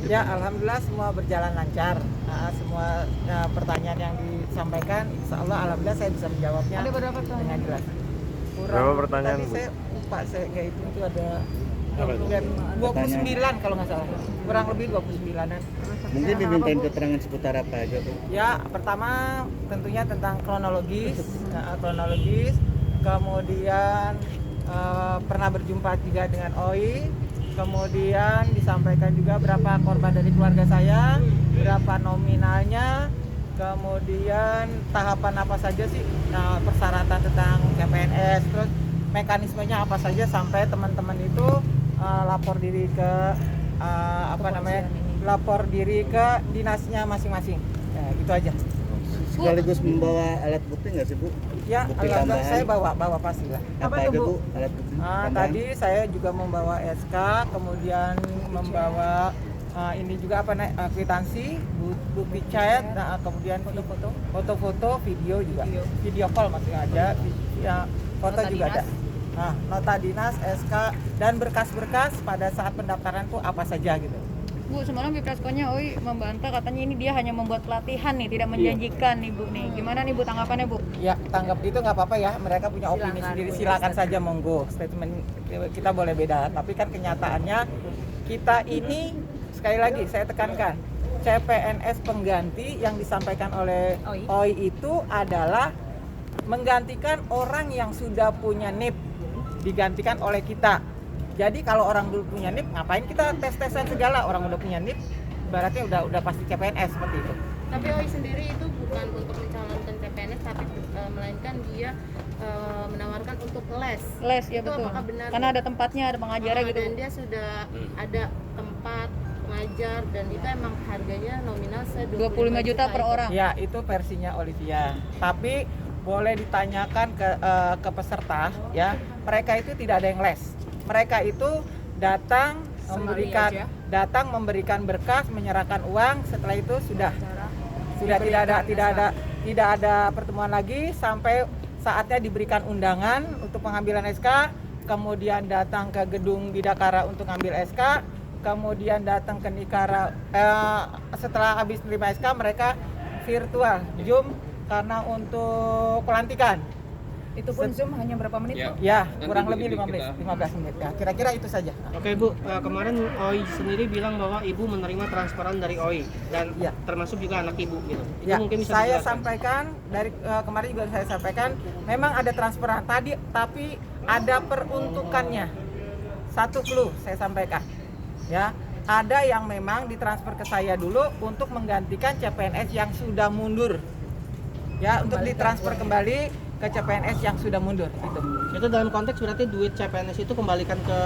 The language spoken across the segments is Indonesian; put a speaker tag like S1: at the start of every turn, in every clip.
S1: Ya, alhamdulillah semua berjalan lancar. Semua pertanyaan yang disampaikan, insya Allah alhamdulillah saya bisa menjawabnya dengan jelas.
S2: Berapa pertanyaan?
S1: Tadi saya lupa, saya kayak itu ada 29 kalau nggak salah, kurang lebih 29-an.
S3: Mungkin dimintain keterangan seputar apa aja, Bu?
S1: Ya, pertama tentunya tentang kronologis, kemudian pernah berjumpa juga dengan OI, kemudian disampaikan juga berapa korban dari keluarga saya, berapa nominalnya, kemudian tahapan apa saja sih, persyaratan tentang CPNS, terus mekanismenya apa saja sampai teman-teman itu lapor diri ke lapor diri ke dinasnya masing-masing. Ya, gitu aja.
S3: Sekaligus membawa alat bukti nggak sih, Bu?
S1: Ya, alhamdulillah saya bawa pastilah.
S3: Apa aja, Bu, alat bukti?
S1: Tadi saya juga membawa SK, kemudian membawa ini juga kwitansi, bukti chat, kemudian foto-foto, video juga. Video call masih ada, ya, foto nota juga dinas. Ada. Nota dinas, SK, dan berkas-berkas pada saat pendaftaran tuh apa saja gitu.
S4: Bu, semalam di Praskonya OI membantah katanya ini dia hanya membuat pelatihan nih, tidak menjanjikan nih Bu nih. Gimana nih Bu tanggapannya Bu?
S1: Ya, tanggap itu nggak apa-apa ya, mereka punya opini sendiri, silakan saja monggo. Statement kita boleh beda, tapi kan kenyataannya kita ini, sekali lagi saya tekankan, CPNS pengganti yang disampaikan oleh OI itu adalah menggantikan orang yang sudah punya NIP, digantikan oleh kita. Jadi kalau orang dulu punya NIP, ngapain kita tes-tesan segala? Orang udah punya NIP, ibaratnya udah pasti CPNS seperti itu.
S5: Tapi OI sendiri itu bukan untuk mencalonkan CPNS, tapi melainkan dia menawarkan untuk les.
S4: Les, ya
S5: itu
S4: betul.
S5: Apakah benar?
S4: Karena ada tempatnya, ada pengajarnya gitu.
S5: Dan dia sudah ada tempat pengajar dan itu emang harganya nominal
S4: 25 juta per orang.
S1: Ya, itu versinya Olivia. Tapi boleh ditanyakan ke peserta ya, mereka itu tidak ada yang les. Mereka itu datang memberikan berkas, menyerahkan uang, setelah itu sudah tidak ada pertemuan lagi sampai saatnya diberikan undangan untuk pengambilan SK, kemudian datang ke gedung Bidakara untuk ambil SK, kemudian datang ke Nikara, setelah habis menerima SK mereka virtual Zoom karena untuk pelantikan.
S6: Itu pun Zoom hanya berapa menit?
S1: Ya, kurang lebih 15 menit. Ya, kira-kira itu saja.
S7: Oke Bu, kemarin OI sendiri bilang bahwa Ibu menerima transferan dari OI dan termasuk juga anak Ibu gitu. Itu
S1: ya,
S7: mungkin bisa
S1: saya
S7: dijelaskan.
S1: Sampaikan dari kemarin juga saya sampaikan, memang ada transferan tadi, tapi ada peruntukannya. Satu clue saya sampaikan. Ya, ada yang memang ditransfer ke saya dulu untuk menggantikan CPNS yang sudah mundur. Ya, untuk ditransfer kembali ke CPNS yang sudah mundur gitu.
S7: Itu dalam konteks berarti duit CPNS itu kembalikan ke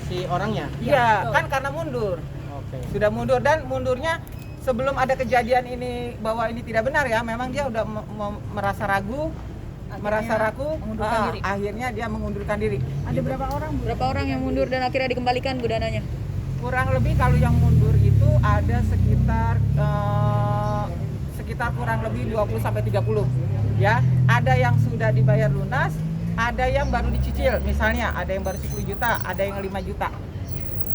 S7: si orangnya?
S1: Iya, kan karena mundur.
S7: Oke.
S1: Sudah mundur, dan mundurnya sebelum ada kejadian ini bahwa ini tidak benar ya, memang dia udah merasa ragu, akhirnya dia mengundurkan diri.
S6: Ada berapa orang, Bu?
S4: Berapa orang yang mundur dan akhirnya dikembalikan Bu dananya?
S1: Kurang lebih kalau yang mundur itu ada sekitar kurang lebih 20 sampai 30. Ya, ada yang sudah dibayar lunas, ada yang baru dicicil, misalnya ada yang baru 10 juta, ada yang 5 juta.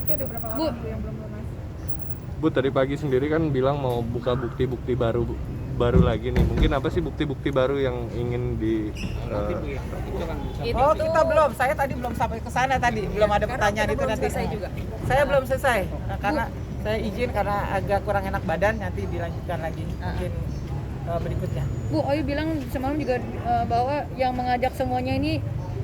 S6: Ada berapa
S4: Bu,
S6: orang yang belum lunas?
S2: Bu, tadi pagi sendiri kan bilang mau buka bukti-bukti baru lagi nih. Mungkin apa sih bukti-bukti baru yang ingin
S1: kita belum. Saya tadi belum sampai ke sana tadi. Belum ada pertanyaan itu nanti. Saya belum selesai. Karena saya izin karena agak kurang enak badan, nanti dilanjutkan lagi mungkin berikutnya.
S4: Bu, OI bilang semalam juga bahwa yang mengajak semuanya ini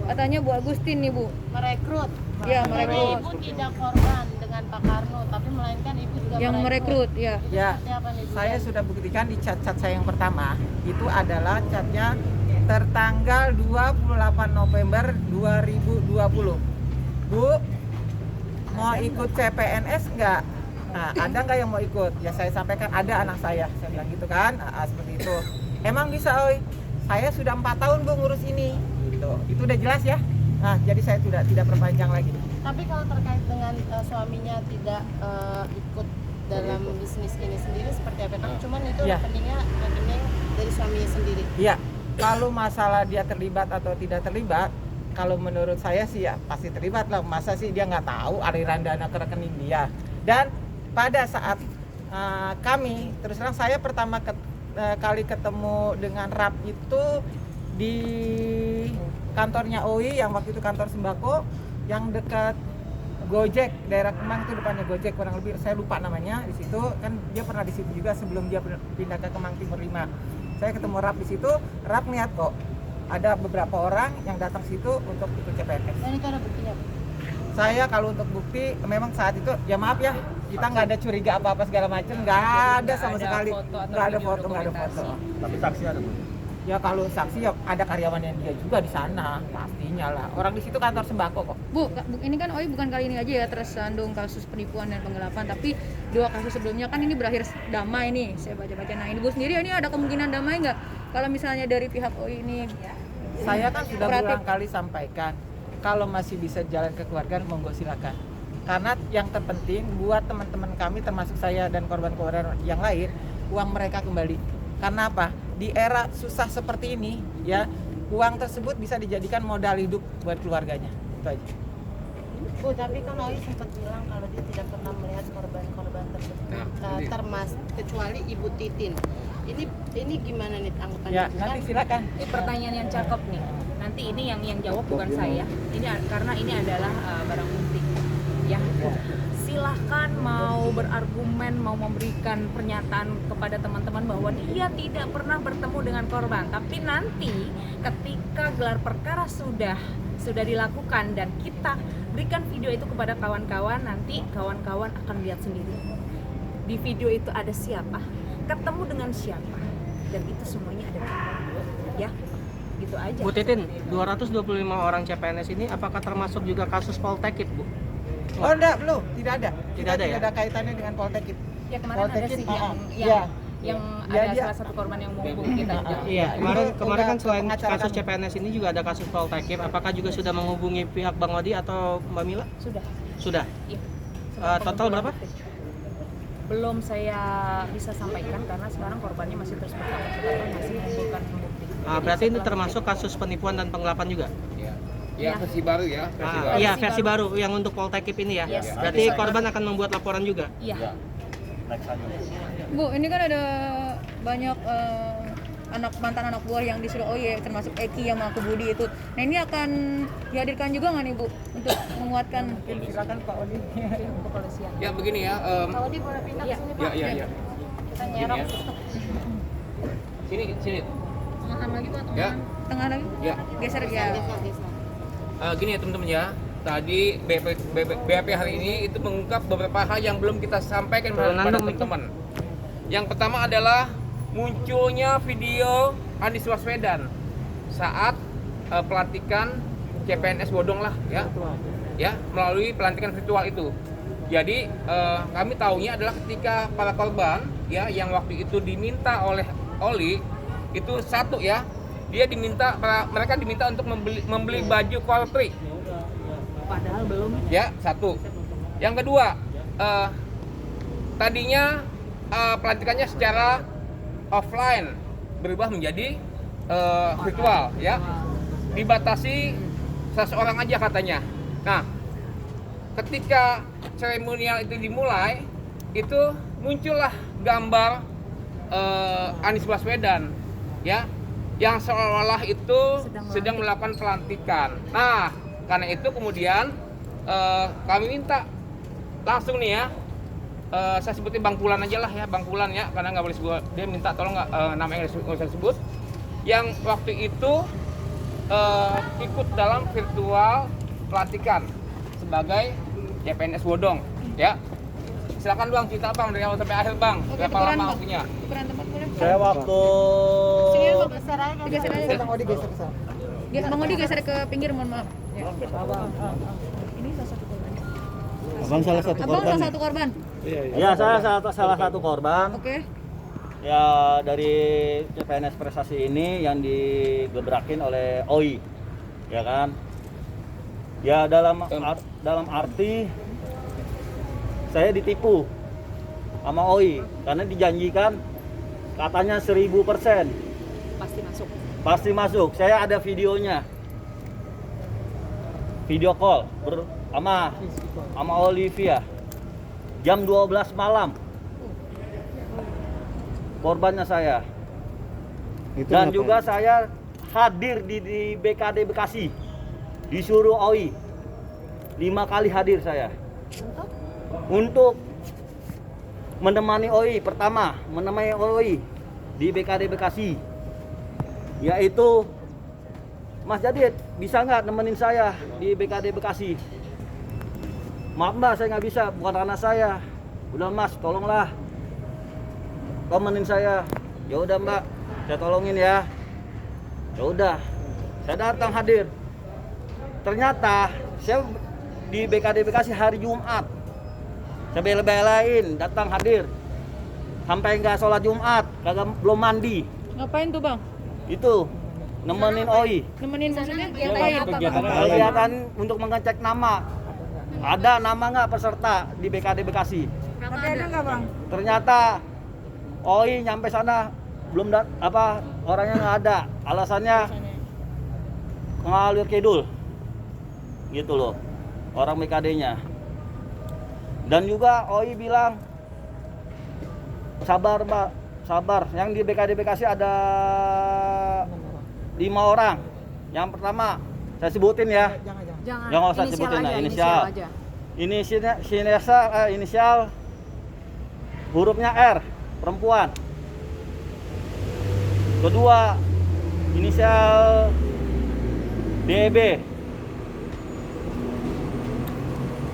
S4: katanya Bu Agustin nih Bu.
S5: Merekrut.
S4: Ya,
S5: Jadi
S4: merekrut.
S5: Ibu tidak korban dengan Pak Karno, tapi melainkan Ibu juga
S4: Yang merekrut, ya.
S1: Ya,
S5: Seperti apa nih, Bu?
S1: saya sudah buktikan di chat-chat saya yang pertama. Itu adalah chatnya tertanggal 28 November 2020. Bu, mau ikut CPNS nggak? Nah, ada nggak yang mau ikut? Ya saya sampaikan ada anak saya bilang gitu kan, seperti itu. Emang bisa, oi? Saya sudah 4 tahun Bu ngurus ini. Gitu. Itu udah jelas ya. Nah, jadi saya tidak perpanjang lagi.
S5: Tapi kalau terkait dengan suaminya tidak ikut dalam bisnis ini sendiri seperti apa? Kan cuman itu rekening dari suaminya sendiri.
S1: Iya. Kalau masalah dia terlibat atau tidak terlibat, kalau menurut saya sih ya pasti terlibat lah. Masa sih dia nggak tahu aliran dana ke rekening dia. Dan pada saat kami, terus terang saya pertama kali ketemu dengan RAP itu di kantornya OI yang waktu itu kantor sembako yang dekat Gojek, daerah Kemang itu depannya Gojek kurang lebih, saya lupa namanya. Di situ kan dia pernah di situ juga sebelum dia pindah ke Kemang Timur 5. Saya ketemu RAP di situ, RAP lihat kok ada beberapa orang yang datang situ untuk ikut CPNS.
S5: Dan itu ada buktinya.
S1: Saya kalau untuk bukti memang saat itu ya maaf ya, kita nggak ada curiga apa-apa segala macam, nggak ada sama sekali, nggak ada foto, nggak ada foto.
S3: Tapi saksi ada, Bu?
S1: Ya kalau saksi ya ada karyawannya dia juga di sana, pastinya lah. Orang di situ kantor sembako kok.
S4: Bu, ini kan OI bukan kali ini aja ya tersandung kasus penipuan dan penggelapan, tapi 2 kasus sebelumnya kan ini berakhir damai nih, saya baca-baca. Nah, Ibu sendiri ini ada kemungkinan damai nggak? Kalau misalnya dari pihak OI ini?
S1: Saya kan sudah
S4: kooperatif.
S1: berulang kali sampaikan, kalau masih bisa jalan ke keluarga, monggo silakan. Karena yang terpenting buat teman-teman kami, termasuk saya dan korban-korban yang lain, uang mereka kembali. Karena apa? Di era susah seperti ini, ya, uang tersebut bisa dijadikan modal hidup buat keluarganya. Itu aja.
S5: Bu, tapi kan OI sempat bilang kalau dia tidak pernah melihat korban-korban tersebut, kecuali Ibu Titin. Ini gimana nih anggapannya?
S1: Ya, nanti silakan.
S6: Ini pertanyaan yang cakep nih. Nanti ini yang jawab bukan saya. Ini karena ini adalah barang bukti. Ya. Silahkan mau berargumen, mau memberikan pernyataan kepada teman-teman bahwa dia tidak pernah bertemu dengan korban. Tapi nanti ketika gelar perkara sudah dilakukan dan kita berikan video itu kepada kawan-kawan, nanti kawan-kawan akan lihat sendiri. Di video itu ada siapa, ketemu dengan siapa, dan itu semuanya ada. Ya, gitu aja.
S7: Bu Titin, 225 orang CPNS ini apakah termasuk juga kasus Poltekip, Bu?
S1: Oh enggak, belum, tidak ada.
S7: Tidak ada ya?
S1: Tidak ada kaitannya dengan Poltekip.
S6: Ya kemarin ada
S1: Poltekip,
S6: sih
S1: ya.
S6: yang
S1: Ya,
S6: ada
S1: dia-
S6: salah satu korban yang menghubungi kita juga.
S7: Iya, kemarin
S1: Itu
S7: kan
S1: udah
S7: selain
S1: pengacara
S7: kasus
S1: kami.
S7: CPNS ini juga ada kasus Poltekip. Apakah juga sudah menghubungi pihak Bang Odi atau Mbak Mila?
S6: Sudah.
S7: Sudah.
S6: Iya.
S7: Total berapa?
S6: Belum saya bisa sampaikan karena sekarang korbannya masih terus bertambah, masih mengumpulkan bukti.
S7: Berarti ini termasuk kasus penipuan dan penggelapan juga?
S8: Ya, versi baru ya.
S7: Iya, versi baru yang untuk Poltekip ini ya.
S6: Yes.
S7: Berarti korban akan membuat laporan juga.
S6: Iya.
S4: Bu, ini kan ada banyak mantan anak buah yang disuruh OI, termasuk Eki yang Maku Budi itu. Nah, ini akan dihadirkan juga nggak nih, Bu, untuk menguatkan?
S1: Silakan Pak Odi.
S6: Kepolisian.
S8: Ya begini ya.
S5: Pak Odi boleh pindah ke sini, Pak?
S8: Ya.
S5: Kita nyerok.
S8: Sini.
S4: Tengah lagi, Pak,
S8: Ya.
S4: tengah lagi.
S8: Ya.
S4: Geser ya.
S8: Gini ya teman-teman ya. Tadi BAP hari ini itu mengungkap beberapa hal yang belum kita sampaikan kepada teman-teman. Yang pertama adalah munculnya video Anies Baswedan saat pelantikan CPNS Bodong lah ya, melalui pelantikan virtual itu. Jadi kami tahunya adalah ketika para korban ya yang waktu itu diminta oleh Oli itu satu ya, mereka diminta untuk membeli baju korpri.
S6: Padahal belum.
S8: Ya, satu. Yang kedua, tadinya pelantikannya secara offline berubah menjadi virtual ya. Dibatasi seseorang aja katanya. Nah, ketika seremonial itu dimulai, itu muncullah gambar Anies Baswedan ya, yang seolah-olah itu sedang melakukan pelantikan. Nah, karena itu kemudian kami minta langsung nih ya, saya sebutin Bang Pulan aja lah ya, Bang Pulan ya, karena nggak boleh sebut, dia minta tolong nggak namanya nggak usah sebut, yang waktu itu ikut dalam virtual pelantikan sebagai CPNS Bodong ya. Silakan Bang, cerita Bang dari awal sampai akhir Bang,
S4: Oke,
S8: berapa
S4: tukeran,
S8: lama
S4: Bang.
S8: waktunya?
S4: Tukeran tempat boleh?
S3: Saya waktu
S4: Sini ya, Bang.
S5: Geser aja.
S4: Digeser aja.
S1: Bang Odi geser ke sana.
S4: Bang Odi geser ke pinggir, mohon maaf. Ya.
S6: Ini salah satu korban.
S3: Abang salah satu
S4: Abang
S3: korban.
S4: salah
S3: nih?
S4: satu korban.
S3: Iya, saya salah satu korban.
S4: Oke.
S3: Ya, dari CPNS Prestasi ini yang digebrakin oleh OI. Ya kan? Ya dalam arti saya ditipu sama OI karena dijanjikan katanya 1000%
S6: Pasti masuk.
S3: pasti masuk. Saya ada videonya. video call sama Olivia jam 12 malam. Korbannya saya. Dan juga saya hadir di BKD Bekasi. Disuruh OI 5 kali hadir saya. Untuk menemani OI, pertama menemani OI di BKD Bekasi, yaitu Mas Jadid, bisa nggak nemenin saya di BKD Bekasi? Maaf Mbak, saya nggak bisa, bukan ranah saya. Udah Mas, tolonglah temenin saya. Ya udah Mbak, saya tolongin ya. Ya udah, saya datang hadir. Ternyata saya di BKD Bekasi hari Jumat. Saya bela-belain datang hadir. Sampai nggak sholat Jumat, belum mandi.
S4: Ngapain tuh Bang?
S3: Itu nemenin OI.
S4: Nemenin maksudnya
S3: Kegiatan untuk mengecek nama. Ada nama nggak peserta di BKD Bekasi?
S4: ada nggak Bang?
S3: Ternyata OI nyampe sana belum orangnya nggak ada. Alasannya ngalir kidul. Gitu loh. Orang BKD-nya. Dan juga OI bilang sabar Mbak, sabar. Yang di BKD Bekasi ada 5 orang. Yang pertama saya sebutin ya. Jangan usah sebutin ya, inisial. Inisial hurufnya R, perempuan. Kedua, inisial DB,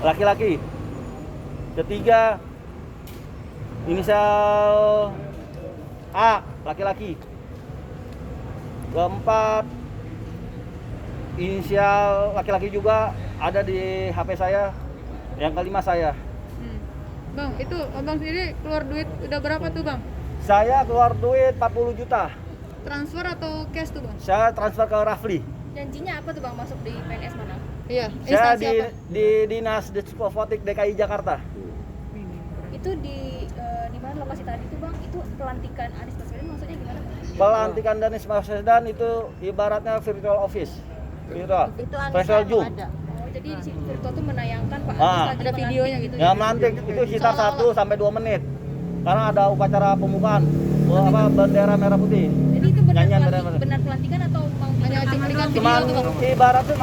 S3: laki-laki. Ketiga, inisial A, laki-laki. Keempat, inisial laki-laki juga ada di HP saya. Yang kelima saya.
S4: Bang, itu Abang sendiri keluar duit udah berapa tuh Bang?
S3: Saya keluar duit 40 juta.
S4: Transfer atau cash tuh Bang?
S3: Saya transfer ke Rafli.
S9: Janjinya apa tuh Bang masuk di PNS mana?
S4: Iya,
S3: Saya
S4: instansi apa?
S3: di Dinas Dispofotik DKI Jakarta.
S9: Itu di mana lokasi tadi tuh Bang? Itu pelantikan Anies Baswedan maksudnya gimana?
S3: Pelantikan Anies Baswedan itu ibaratnya virtual office. Virtual.
S5: Itu Anies
S3: Virtual
S5: yang
S3: Zoom.
S5: ada.
S9: Oh, jadi di situ virtual tuh menayangkan Pak
S3: Ah.
S9: Anies lagi
S4: Ada videonya gitu.
S3: Ya melantik itu sekitar 1 sampai 2 menit. Karena ada upacara pembukaan bendera merah putih.
S9: Jadi itu
S3: Nyanyian benar-benar.
S9: benar pelantikan atau Bang
S4: Hanya cuplikan video
S3: Cuman
S4: tuh Bang.
S3: ibaratnya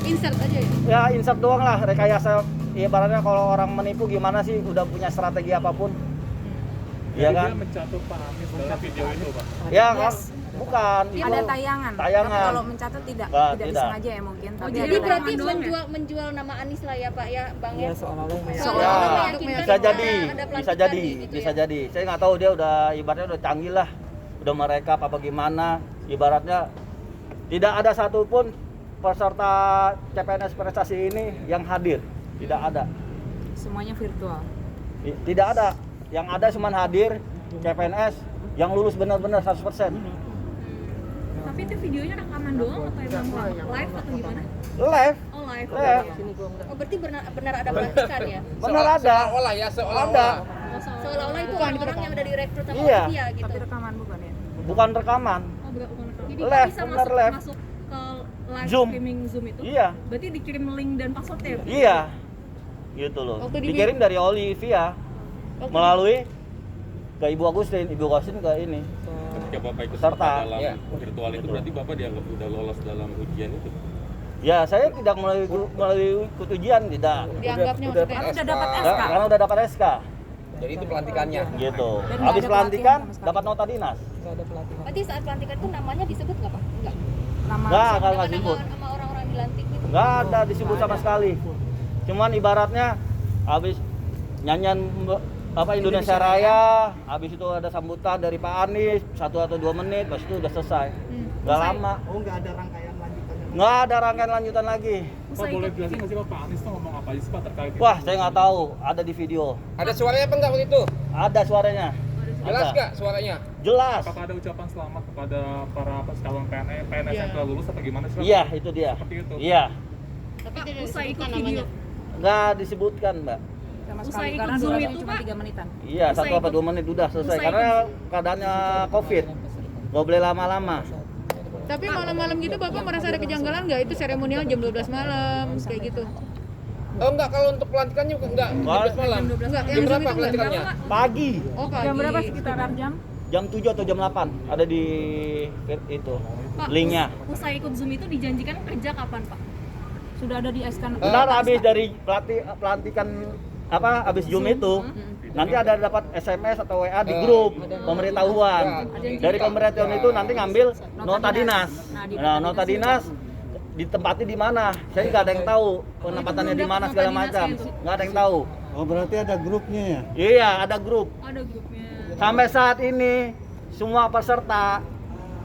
S4: Insert aja ya.
S3: ya insert doang lah, rekayasa. Ibaratnya kalau orang menipu gimana sih, udah punya strategi apapun. Iya kan?
S10: Dia mencatat Pak Anies dalam video itu, Pak.
S3: Ya kan? Bukan.
S6: Ada tayangan.
S3: Tayangan.
S6: Tapi kalau mencatat tidak
S3: Tidak.
S6: disengaja ya mungkin. Tapi
S9: jadi
S6: ada
S9: berarti
S6: tayangan.
S9: menjual nama Anies lah ya Pak ya Bang ya.
S1: Seolah-olah
S9: Seolah-olah
S3: Ya,
S9: meyakinkan
S3: bisa
S9: bahwa
S3: jadi,
S9: ada
S3: bisa
S9: pelantikan
S3: jadi,
S9: gitu
S3: bisa
S9: ya.
S3: jadi. Saya nggak tahu dia udah ibaratnya udah canggih lah, udah merekap apa gimana. Ibaratnya tidak ada satupun peserta CPNS prestasi ini yang hadir, tidak ada,
S6: Semuanya virtual.
S3: tidak ada. Yang ada cuma hadir CPNS yang lulus benar-benar 100%.
S6: Tapi itu videonya rekaman doang atau emang live atau gimana?
S3: Live,
S9: Oh live.
S3: live,
S9: Oh berarti benar ada pelantikan ya?
S3: benar ada.
S8: Seolah ya,
S3: Ada.
S8: seolah-olah.
S9: Seolah-olah itu orang-orang yang udah direkrut sama
S3: Iya.
S9: Olivia gitu.
S6: Tapi rekaman bukan ya?
S3: Bukan rekaman,
S6: Oh, bukan rekaman.
S9: Jadi
S3: live,
S9: bisa
S3: benar
S9: masuk,
S3: live.
S9: masuk ke live
S3: Zoom.
S9: streaming Zoom itu?
S3: Iya,
S6: Berarti dikirim link dan passwordnya ya?
S3: iya, gitu loh.
S4: Waktu di-
S3: Dikirim dari Olivia melalui ke Ibu Agustin ke ini.
S10: Ketika Bapak ikut
S3: Peserta.
S10: dalam
S8: Ya.
S10: virtual itu berarti Bapak dianggap udah lolos dalam ujian itu.
S3: Ya, saya tidak melalui ikut ujian, tidak.
S4: Dianggapnya
S3: udah,
S4: maksudnya.
S6: Udah dapat
S3: udah,
S6: SK.
S3: karena udah dapat SK,
S8: Jadi itu pelantikannya.
S3: gitu.
S6: Dan nggak
S3: Habis
S6: ada
S3: pelantikan
S6: pelatihan sama
S3: dapat nota dinas.
S1: Nggak ada pelatihan.
S9: Berarti saat pelantikan itu namanya disebut nggak Pak? Enggak.
S6: Nama
S3: Nggak
S9: Nama
S3: disebut.
S9: sama orang-orang yang dilantik gitu.
S3: Nggak ada disebut sama sekali. Cuman ibaratnya habis nyanyian Indonesia Raya, habis itu ada sambutan dari Pak Anies 1 atau 2 menit, pas itu udah selesai. Nggak lama.
S1: Oh, nggak ada rangkaian lanjutan.
S3: Nggak ada rangkaian lanjutan lagi.
S10: Pak boleh jelasin nggak sih Pak Anies tuh ngomong apa aja sih Pak terkait itu?
S3: Wah, saya nggak tahu. Ada di video.
S8: Ada suaranya apa enggak waktu itu?
S3: Ada suaranya.
S8: Jelas
S3: Ada.
S8: nggak suaranya?
S3: Jelas.
S10: Apakah ada ucapan selamat kepada para calon PNS yang telah lulus atau gimana sih Pak?
S3: Iya, itu dia.
S10: Seperti itu.
S3: Iya.
S5: Tapi tidak
S6: usai ikut
S5: disebutkan
S6: video.
S5: namanya.
S3: Nggak disebutkan, Mbak.
S6: sama
S9: Usai
S6: sekali
S9: ikut
S6: karena
S9: Zoom
S6: durasinya
S9: itu,
S6: cuma
S9: Pak?
S6: 3 menitan.
S3: Iya,
S9: Usai
S3: 1 atau 2 menit udah selesai.
S9: Usai
S3: Karena keadaannya COVID. Nggak boleh lama-lama.
S4: Tapi malam-malam gitu Bapak merasa ada kejanggalan nggak? Itu seremonial jam 12 malam kayak gitu.
S8: Oh enggak, kalau untuk pelantikannya enggak jam 12 malam.
S4: Enggak,
S8: Jam berapa pelantikannya?
S3: Pagi.
S4: Oh, pagi.
S6: Jam berapa sekitaran jam?
S3: Jam 7 atau jam 8 ada di itu
S9: Pak,
S3: linknya.
S9: usai ikut Zoom itu dijanjikan kerja kapan, Pak?
S6: Sudah ada di SK.
S3: Benar, habis dari pelantikan apa habis Zoom itu nanti ada dapat SMS atau WA di grup pemberitahuan. Dari pemberitahuan itu nanti ngambil nota dinas. Nah, nota dinas ditempati di mana? Saya nggak ada yang tahu penempatannya di mana segala macam. Nggak ada yang tahu.
S11: Oh, berarti ada grupnya ya?
S3: Iya, ada grup.
S9: Ada grupnya.
S3: Sampai saat ini semua peserta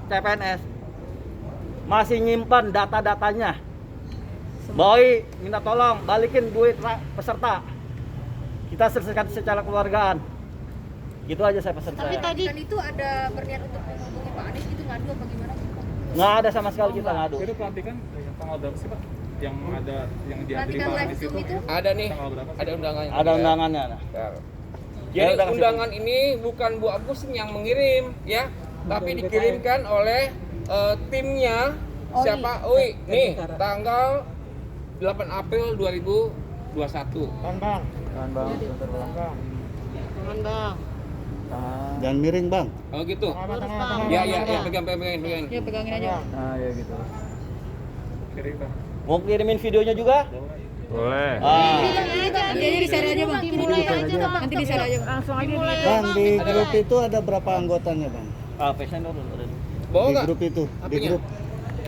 S3: CPNS masih nyimpan data-datanya. Boy, minta tolong balikin duit peserta. Kita selesaikan secara keluargaan. Gitu aja saya pesan
S9: Tapi
S3: saya.
S9: tadi kan itu ada berniat untuk menghubungi Pak Anies itu ngadu apa gimana?
S3: Nggak ada sama sekali kita ngadu.
S10: Itu pelantikan yang tanggal berapa sih Pak? Yang ada yang dihadiri
S9: Pelantikan
S10: Pak
S9: live
S10: Anies
S9: Zoom itu?
S8: Ada nih.
S10: Tanggal berapa?
S8: Ada undangannya.
S3: Ada undangannya. Nah.
S8: Ya.
S3: Ya,
S8: Jadi
S3: udah kasih
S8: undangan ini bukan Bu Agusin yang mengirim ya, tapi dikirimkan oleh timnya siapa? Ui, nih tanggal 8 April 2021.
S5: Jangan bang.
S11: Jangan miring, Bang.
S8: Oh gitu.
S5: Lurus bang.
S8: Ya, pegang.
S4: Ya pegangin aja.
S3: Nah, ya gitu.
S10: Kirim Pak.
S3: Mau kirimin videonya juga?
S2: Boleh.
S4: Nanti aja di-share aja Bang.
S5: Dimulai aja bang.
S4: Nanti di-share aja Bang.
S6: Langsung aja
S5: Dimulai
S6: di.
S11: Bang, di grup itu ada berapa anggotanya, Bang?
S3: Passion dulu.
S8: Bawa
S11: Di
S8: nggak?
S11: grup itu. Di
S8: Apanya?
S11: grup.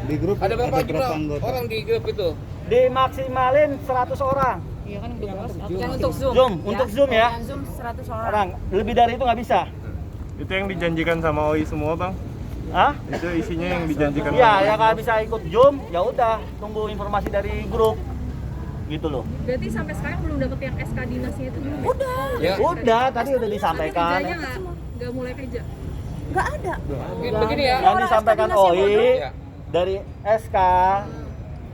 S11: Di grup
S8: Ada berapa jumlah
S11: anggota?
S8: orang di grup itu?
S3: Dimaksimalin 100 orang.
S4: Iya kan udah bahas.
S6: Yang untuk Zoom.
S3: Zoom, untuk Zoom ya.
S6: Yang Zoom 100 orang.
S3: Orang lebih dari itu nggak bisa.
S2: Itu yang dijanjikan sama OI semua bang?
S3: Hah?
S2: Itu isinya yang dijanjikan
S3: Iya,
S2: sama
S3: yang nggak bisa ikut Zoom, ya udah tunggu informasi dari grup. Gitu loh.
S9: Berarti sampai sekarang belum dapat yang SK dinasnya itu belum? Udah.
S8: Ya.
S3: Udah, tadi udah disampaikan.
S9: Kerjanya nggak mulai kerja.
S8: Begini ya.
S3: Yang disampaikan OI
S8: Ya.
S3: dari SK,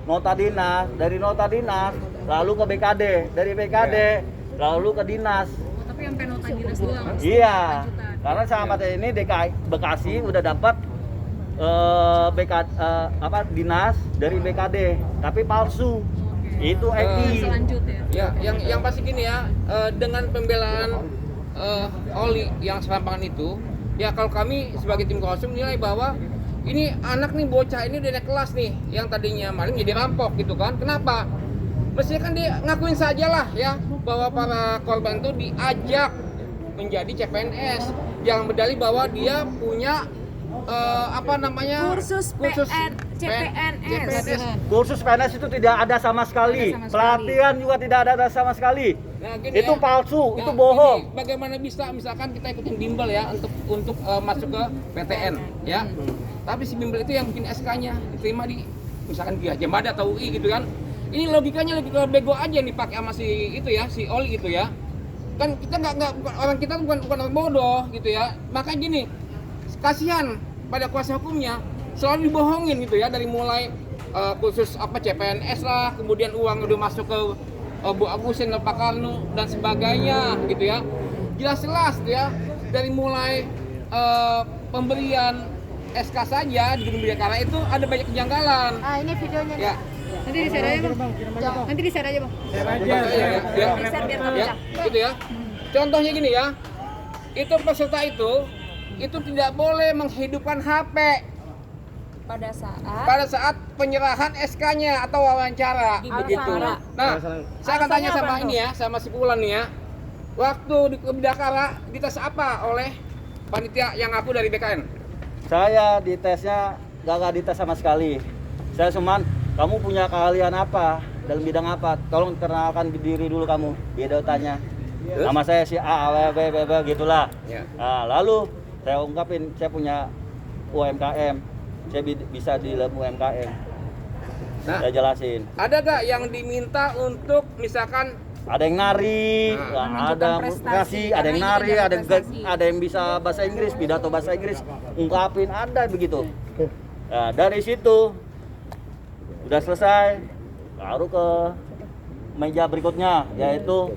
S3: nota dinas, dari nota dinas lalu ke BKD, dari BKD lalu ke dinas.
S9: Oh, tapi sampai nota dinas doang.
S3: Iya, karena sama ini DKI Bekasi udah dapat dinas dari BKD, tapi palsu. Itu Eki.
S9: Selanjutnya.
S8: Ya, yang pasti gini ya, dengan pembelaan Oli yang serampangan itu, ya kalau kami sebagai tim kosum nilai bahwa ini anak nih bocah ini udah naik kelas nih, yang tadinya maling jadi rampok gitu kan? Kenapa? Mestinya kan dia ngakuin sajalah ya bahwa para korban itu diajak menjadi CPNS, jangan berdalih bahwa dia punya
S6: Kursus CPNS.
S3: Kursus PNS itu tidak ada sama sekali. Pelatihan juga tidak ada sama sekali.
S8: Nah, gini
S3: Itu
S8: ya.
S3: palsu,
S8: Nah,
S3: itu bohong.
S8: gini, bagaimana bisa misalkan kita ikutin bimbel ya untuk masuk ke PTN ya. Tapi si bimbel itu yang bikin SK-nya diterima di misalkan di Jembada atau UI gitu kan. Ini logikanya logika bego aja nih pakai sama si itu ya, si Oli gitu ya. Kan kita nggak orang kita bukan orang bodoh gitu ya. Makanya gini, kasihan pada kuasa hukumnya selalu dibohongin gitu ya, dari mulai khusus CPNS lah, kemudian uang udah masuk ke Bu Agusin, Pak Karno dan sebagainya gitu ya. Jelas-jelas ya, dari mulai pemberian SK saja di Gedung Bidakara itu ada banyak kejanggalan.
S5: Ah, ini videonya nih.
S8: Ya.
S4: Nanti di-share aja Bang. Nanti di-share aja Bang.
S8: Ya, gitu ya. Contohnya gini ya, itu peserta itu tidak boleh menghidupkan HP
S6: Pada
S8: pada saat penyerahan SK-nya atau wawancara begitu. Nah, saya akan tanya sama ini ya, sama si Pulan nih ya. Waktu di Bidakara dites apa oleh panitia yang aku dari BKN?
S3: Saya ditesnya gak dites sama sekali. Saya cuman, kamu punya keahlian apa dalam bidang apa? Tolong kenalkan diri dulu kamu. Dia tanya. Nama saya si A, B, gitulah.
S8: Ya.
S3: Nah, lalu saya ungkapin saya punya UMKM. Saya bisa di dalam UMKM.
S8: Nah,
S3: saya jelasin.
S8: ada gak yang diminta untuk misalkan
S3: Ada yang nari, ada prestasi, ada yang nari, ada yang bisa bahasa Inggris, pidato bahasa Inggris, ungkapin, ada begitu. Nah, dari situ udah selesai, baru ke meja berikutnya, yaitu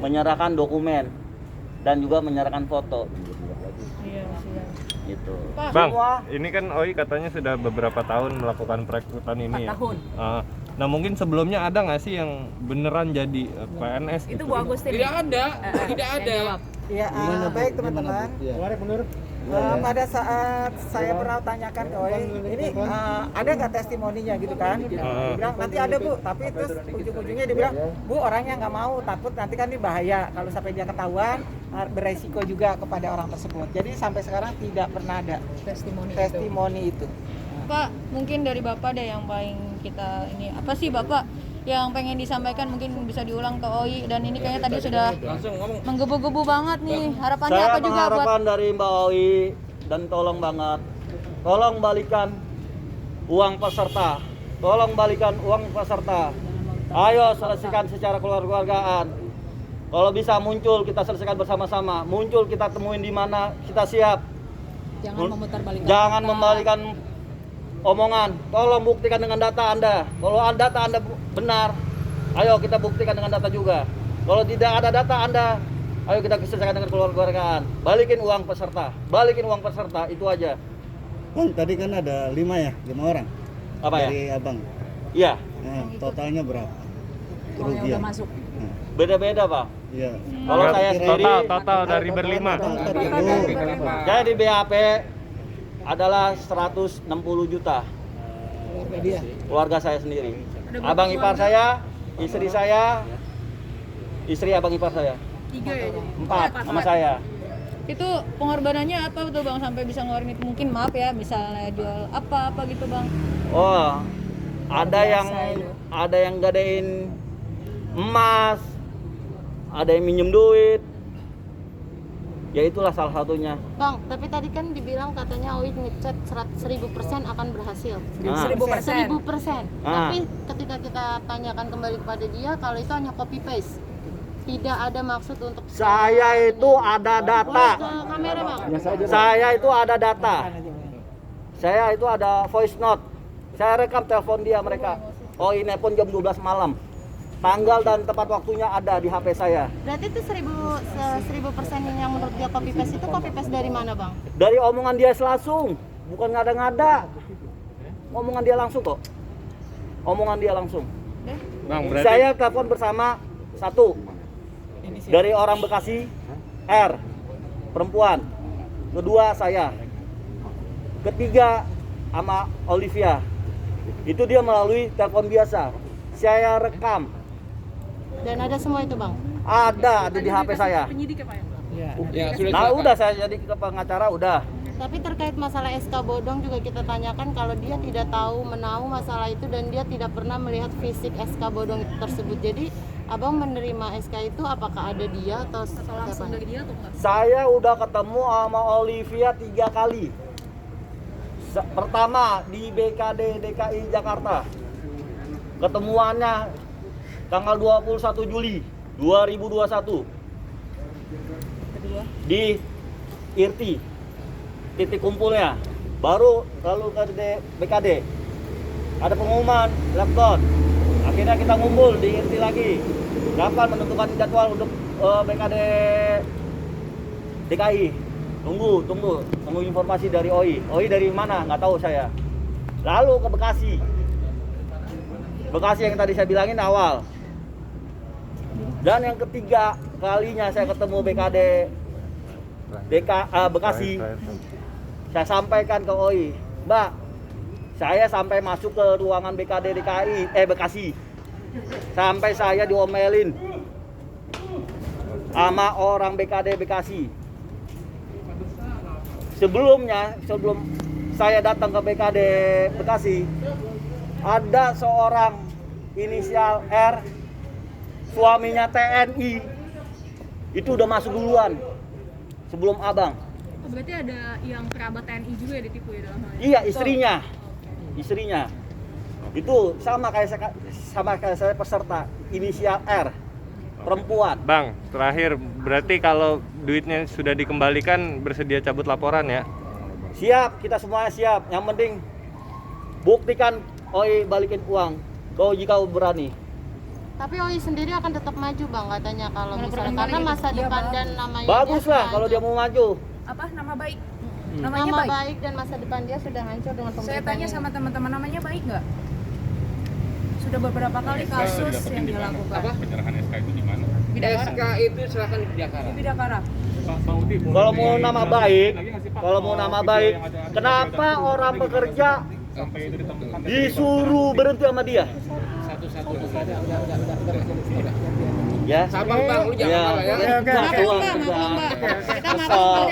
S3: menyerahkan dokumen dan juga menyerahkan foto. Gitu.
S2: Bang,
S3: Semua
S2: ini kan OI katanya sudah beberapa tahun melakukan perekrutan ini
S6: 4
S2: ya.
S6: tahun.
S2: Nah mungkin sebelumnya ada nggak sih yang beneran jadi PNS
S6: Itu
S2: gitu?
S6: Bu Agustin.
S8: Tidak ada, tidak
S6: yang
S8: ada.
S6: jawab.
S1: Ya, baik teman-teman. Pada saat saya pernah tanyakan ke OI, ini ada nggak testimoninya gitu kan? Dia bilang nanti ada Bu, tapi terus ujung-ujungnya dia bilang, Bu orangnya nggak mau, takut nanti kan ini bahaya kalau sampai dia ketahuan, beresiko juga kepada orang tersebut. Jadi sampai sekarang tidak pernah ada testimoni itu.
S4: Pak, mungkin dari Bapak deh yang paling kita ini apa sih Bapak yang pengen disampaikan, mungkin bisa diulang ke OI, dan ini kayaknya tadi sudah
S8: Langsung ngomong.
S4: menggebu-gebu banget nih. Harapannya
S3: saya
S4: apa juga buat
S3: mengharapkan dari Mbak OI dan tolong banget, tolong balikan uang peserta, tolong balikan uang peserta. Ayo selesaikan secara keluargaan. Kalau bisa muncul kita selesaikan bersama-sama. Muncul kita temuin di mana, kita siap.
S6: Jangan memutarbalikkan.
S3: Jangan membalikan omongan. Tolong buktikan dengan data Anda. Kalau data Anda benar, ayo kita buktikan dengan data juga. Kalau tidak ada data Anda, ayo kita selesaikan dengan keluargaan. Balikin uang peserta. Balikin uang peserta, itu aja.
S11: Bang, tadi kan ada 5 orang
S3: Apa ya?
S11: dari abang.
S3: Iya,
S11: Nah, totalnya berapa?
S6: Uang yang
S11: Kerugian.
S6: udah masuk.
S11: Nah,
S3: beda-beda, Pak.
S11: iya.
S3: Kalau saya sendiri,
S2: total dari berlima.
S3: saya di BAP adalah 160 juta. Keluarga saya sendiri. Abang ipar saya, istri saya, istri abang ipar saya.
S4: 3 ya jadi.
S3: 4 sama saya.
S4: Itu pengorbanannya apa tuh Bang sampai bisa ngeluarin itu? Mungkin maaf ya, misalnya jual apa gitu Bang.
S3: Oh, ada yang gadein emas, ada yang minjem duit. Ya itulah salah satunya.
S5: Bang, tapi tadi kan dibilang katanya OI ngechat 100.000% akan berhasil.
S6: 1000%.
S5: 1000%. Tapi ketika kita tanyakan kembali kepada dia, kalau itu hanya copy paste. Tidak ada maksud untuk
S3: Saya itu ada data.
S5: ke kamera, Bang.
S3: Saya itu ada data. Saya itu ada voice note. Saya rekam telepon dia mereka. Oh, ini pun jam 12 malam. Tanggal dan tempat waktunya ada di HP saya.
S5: Berarti itu 1000% yang menurut dia copy paste itu copy paste dari mana, Bang?
S3: Dari omongan dia langsung, bukan ngada-ngada. Omongan dia langsung kok. Omongan dia langsung.
S2: Bang, berarti
S3: Saya telepon bersama satu dari orang Bekasi, R, perempuan. Kedua saya. Ketiga sama Olivia. Itu dia melalui telepon biasa. Saya rekam.
S5: Dan ada semua itu, Bang.
S3: Ada di HP saya.
S4: Penyidik ya Pak ya?
S8: Ya, sudah
S3: Nah,
S8: silakan.
S3: udah saya jadi ke pengacara udah.
S5: Tapi terkait masalah SK bodong juga kita tanyakan kalau dia tidak tahu menahu masalah itu dan dia tidak pernah melihat fisik SK bodong itu tersebut. Jadi Abang menerima SK itu apakah ada dia atau
S4: Langsung
S5: siapa?
S4: dari dia atau enggak?
S3: Saya udah ketemu sama Olivia 3 kali. Pertama di BKD DKI Jakarta. Ketemuannya tanggal 21 Juli 2021 di IRTI, titik kumpulnya. Baru lalu ke BKD, ada pengumuman lockdown. Akhirnya kita ngumpul di IRTI lagi. Kapan menentukan jadwal untuk BKD DKI? Tunggu informasi dari OI. OI dari mana? Nggak tahu saya. Lalu ke Bekasi. Bekasi yang tadi saya bilangin awal. Dan yang ketiga kalinya saya ketemu BKD Bekasi. Saya sampaikan ke OI, Mbak, saya sampai masuk ke ruangan BKD Bekasi. Sampai saya diomelin sama orang BKD Bekasi. Sebelum saya datang ke BKD Bekasi, ada seorang inisial R, suaminya TNI, itu udah masuk duluan sebelum abang.
S4: Oh, berarti ada yang kerabat TNI juga ya ditipu ya dalam hal ini?
S3: Iya, istrinya. Itu sama kayak saya peserta, inisial R, perempuan.
S2: Bang, terakhir berarti kalau duitnya sudah dikembalikan bersedia cabut laporan ya?
S3: Siap, kita semuanya siap. Yang penting buktikan OI balikin uang. Kau jika berani.
S5: Tapi OI sendiri akan tetap maju, Bang, katanya kalau misalnya karena masa depan dan namanya
S3: Bagus
S5: dia
S3: lah
S5: maju.
S3: kalau dia mau maju.
S6: Apa nama baik? Namanya
S5: Nama
S6: baik.
S5: baik dan masa depan dia sudah hancur dengan
S6: Saya
S5: pemerintahan
S6: tanya
S5: ini.
S6: sama teman-teman, namanya baik nggak? Sudah beberapa kali kasus yang dilakukan.
S10: Penyerahan SK itu di mana?
S6: Bidakara.
S8: SK itu silakan di Bidakara.
S6: Di Bidakara.
S10: Pak Uti, boleh
S3: Kalau mau nama baik,
S10: lagi nggak sih, Pak?
S3: kalau mau nama baik,
S10: Video yang ada
S3: kenapa orang bekerja
S10: sampai itu ditemukan?
S3: disuruh berhenti sama dia?
S8: Satu-satu.
S3: Ya.
S8: Sabar Bang, lu jangan
S3: Ya.
S8: marah ya.
S1: Oke, oke,
S3: Satu,
S1: oke.
S3: enggak.
S4: Maklum, Mbak. Kita
S3: Kesel.
S4: maklum.